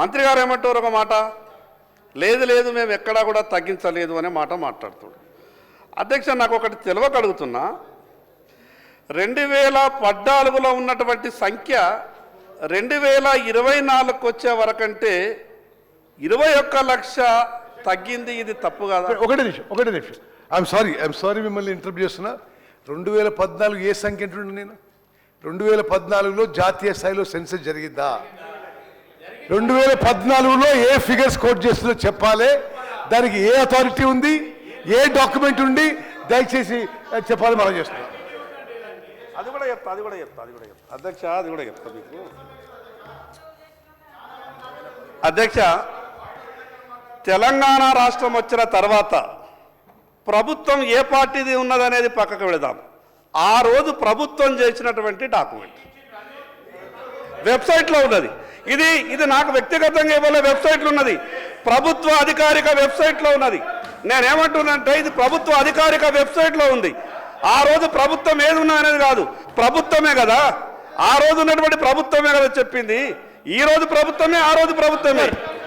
మంత్రి గారు ఏమంటారు ఒక మాట, లేదు లేదు మేము ఎక్కడా కూడా తగ్గించలేదు అనే మాట మాట్లాడుతాడు. అధ్యక్ష, నాకు ఒకటి తెలియకడుగుతున్నా, 2014లో ఉన్నటువంటి సంఖ్య 2024కు వచ్చే వరకంటే 21 లక్ష తగ్గింది. ఇది తప్పు కాదా? ఒకటే నిమిషం ఐఎమ్ సారీ మిమ్మల్ని ఇంటర్వ్యూ చేస్తున్నా. 2014 ఏ సంఖ్య అంటుండే నేను? 2014లో జాతీయ స్థాయిలో సెన్సస్ జరిగిందా? 2014లో ఏ ఫిగర్స్ కోట్ చేస్తుందో చెప్పాలి. దానికి ఏ అథారిటీ ఉంది, ఏ డాక్యుమెంట్ ఉంది, దయచేసి చెప్పాలి. మనం చేస్తున్నాం. అది కూడా చెప్తా అధ్యక్ష, అది కూడా చెప్తా మీకు. అధ్యక్ష, తెలంగాణ రాష్ట్రం వచ్చిన తర్వాత ప్రభుత్వం ఏ పార్టీది ఉన్నదనేది పక్కకు వెళదాం. ఆ రోజు ప్రభుత్వం చేసినటువంటి డాక్యుమెంట్ వెబ్సైట్లో ఉన్నది. ఇది నాకు వ్యక్తిగతంగా ఇవ్వలే, వెబ్సైట్లో ఉన్నది, ప్రభుత్వ అధికారిక వెబ్సైట్లో ఉన్నది. నేనేమంటున్నానంటే ఇది ప్రభుత్వ అధికారిక వెబ్సైట్లో ఉంది. ఆ రోజు ప్రభుత్వం ఏది ఉన్నదనేది కాదు, ప్రభుత్వమే కదా, ఆ రోజు ఉన్నటువంటి ప్రభుత్వమే కదా చెప్పింది. ఈ రోజు ప్రభుత్వమే, ఆ రోజు ప్రభుత్వమే.